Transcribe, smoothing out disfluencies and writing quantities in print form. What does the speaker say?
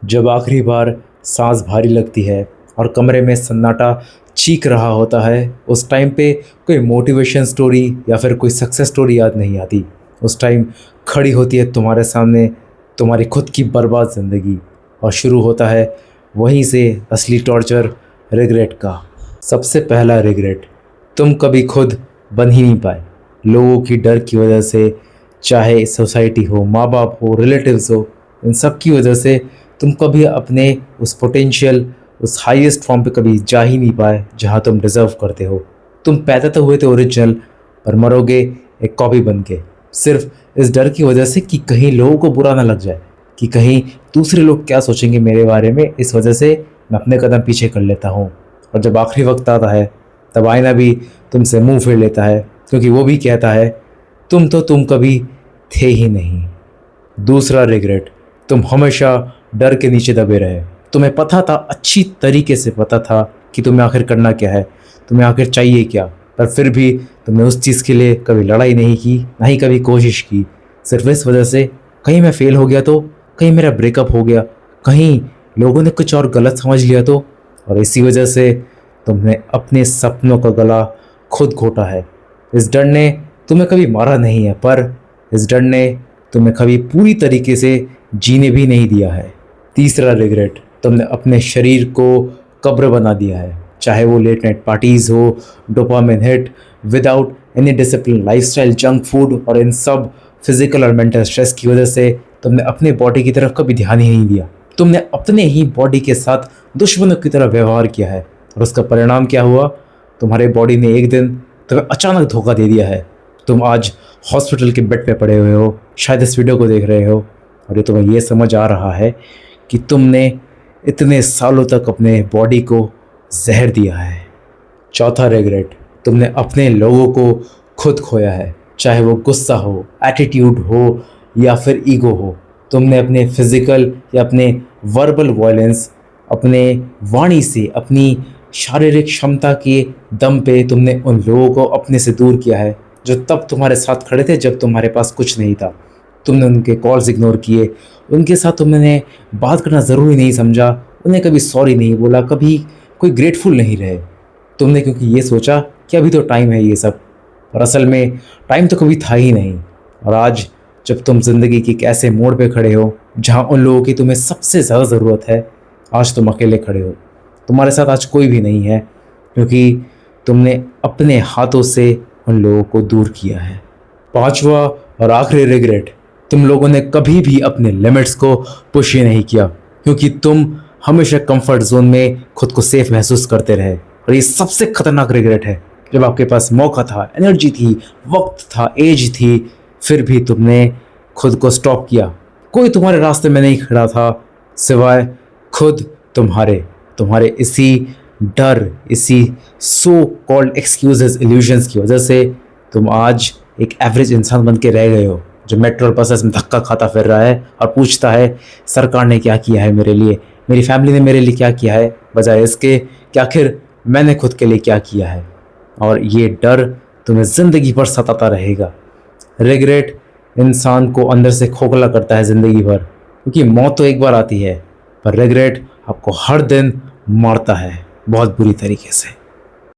जब आखिरी बार सांस भारी लगती है और कमरे में सन्नाटा चीख रहा होता है, उस टाइम पे कोई मोटिवेशन स्टोरी या फिर कोई सक्सेस स्टोरी याद नहीं आती। उस टाइम खड़ी होती है तुम्हारे सामने तुम्हारी खुद की बर्बाद ज़िंदगी, और शुरू होता है वहीं से असली टॉर्चर, रिग्रेट का। सबसे पहला रिग्रेट, तुम कभी खुद बन ही नहीं पाए। लोगों की डर की वजह से, चाहे सोसाइटी हो, माँ बाप हो, रिलेटिव्स हो, इन सब की वजह से तुम कभी अपने उस पोटेंशियल, उस हाईएस्ट फॉर्म पे कभी जा ही नहीं पाए जहाँ तुम डिज़र्व करते हो। तुम पैदा तो हुए थे ओरिजिनल, पर मरोगे एक कॉपी बन के, सिर्फ इस डर की वजह से कि कहीं लोगों को बुरा ना लग जाए, कि कहीं दूसरे लोग क्या सोचेंगे मेरे बारे में। इस वजह से मैं अपने कदम पीछे कर लेता हूँ, और जब आखिरी वक्त आता है तब आईना भी तुमसे मुंह फेर लेता है, क्योंकि वो भी कहता है तुम कभी थे ही नहीं। दूसरा रिग्रेट, तुम हमेशा डर के नीचे दबे रहे। तुम्हें पता था, अच्छी तरीके से पता था कि तुम्हें आखिर करना क्या है, तुम्हें आखिर चाहिए क्या, पर फिर भी तुमने उस चीज़ के लिए कभी लड़ाई नहीं की, ना ही कभी कोशिश की। सिर्फ इस वजह से कहीं मैं फेल हो गया तो, कहीं मेरा ब्रेकअप हो गया, कहीं लोगों ने कुछ और गलत समझ लिया तो, और इसी वजह से तुमने अपने सपनों का गला खुद घोटा है। इस डर ने तुम्हें कभी मारा नहीं है, पर इस डर ने तुम्हें कभी पूरी तरीके से जीने भी नहीं दिया है। तीसरा रिग्रेट, तुमने अपने शरीर को कब्र बना दिया है। चाहे वो लेट नाइट पार्टीज़ हो, dopamine hit, without any discipline lifestyle, junk food, और इन सब फिजिकल और मेंटल स्ट्रेस की वजह से तुमने अपने बॉडी की तरफ कभी ध्यान ही नहीं दिया। तुमने अपने ही बॉडी के साथ दुश्मनों की तरह व्यवहार किया है, और उसका परिणाम क्या हुआ? तुम्हारे बॉडी ने एक दिन तुम्हें अचानक धोखा दे दिया है। तुम आज हॉस्पिटल के बेड पे पड़े हुए हो, शायद इस वीडियो को देख रहे हो, और ये तुम्हें ये समझ आ रहा है कि तुमने इतने सालों तक अपने बॉडी को जहर दिया है। चौथा रिग्रेट, तुमने अपने लोगों को खुद खोया है। चाहे वो गुस्सा हो, एटीट्यूड हो, या फिर ईगो हो। तुमने अपने फिजिकल या अपने वर्बल वायलेंस, अपने वाणी से, अपनी शारीरिक क्षमता के दम पे तुमने उन लोगों को अपने से दूर किया है जो तब तुम्हारे साथ खड़े थे जब तुम्हारे पास कुछ नहीं था। तुमने उनके कॉल्स इग्नोर किए, उनके साथ तुमने बात करना ज़रूरी नहीं समझा, उन्हें कभी सॉरी नहीं बोला, कभी कोई ग्रेटफुल नहीं रहे। तुमने क्योंकि ये सोचा कि अभी तो टाइम है ये सब, और असल में टाइम तो कभी था ही नहीं। और आज जब तुम ज़िंदगी के एक ऐसे मोड़ पे खड़े हो जहाँ उन लोगों की तुम्हें सबसे ज़्यादा ज़रूरत है, आज तुम अकेले खड़े हो। तुम्हारे साथ आज कोई भी नहीं है, क्योंकि तुमने अपने हाथों से उन लोगों को दूर किया है। पांचवा और आखिरी रिग्रेट, तुम लोगों ने कभी भी अपने लिमिट्स को पुश ही नहीं किया, क्योंकि तुम हमेशा कंफर्ट जोन में खुद को सेफ महसूस करते रहे। और ये सबसे खतरनाक रिग्रेट है, जब आपके पास मौका था, एनर्जी थी, वक्त था, एज थी, फिर भी तुमने खुद को स्टॉप किया। कोई तुम्हारे रास्ते में नहीं खड़ा था सिवाय खुद तुम्हारे इसी डर, इसी सो कॉल्ड एक्सक्यूजेस, इल्यूजन्स की वजह से तुम आज एक एवरेज इंसान बन के रह गए हो, जो मेट्रो और बसेस में धक्का खाता फिर रहा है और पूछता है सरकार ने क्या किया है मेरे लिए, मेरी फैमिली ने मेरे लिए क्या किया है, बजाय इसके कि आखिर मैंने खुद के लिए क्या किया है। और ये डर तुम्हें ज़िंदगी भर सताता रहेगा। रिग्रेट इंसान को अंदर से खोखला करता है ज़िंदगी भर, क्योंकि मौत तो एक बार आती है, पर रिग्रेट आपको हर दिन मारता है बहुत बुरी तरीके से।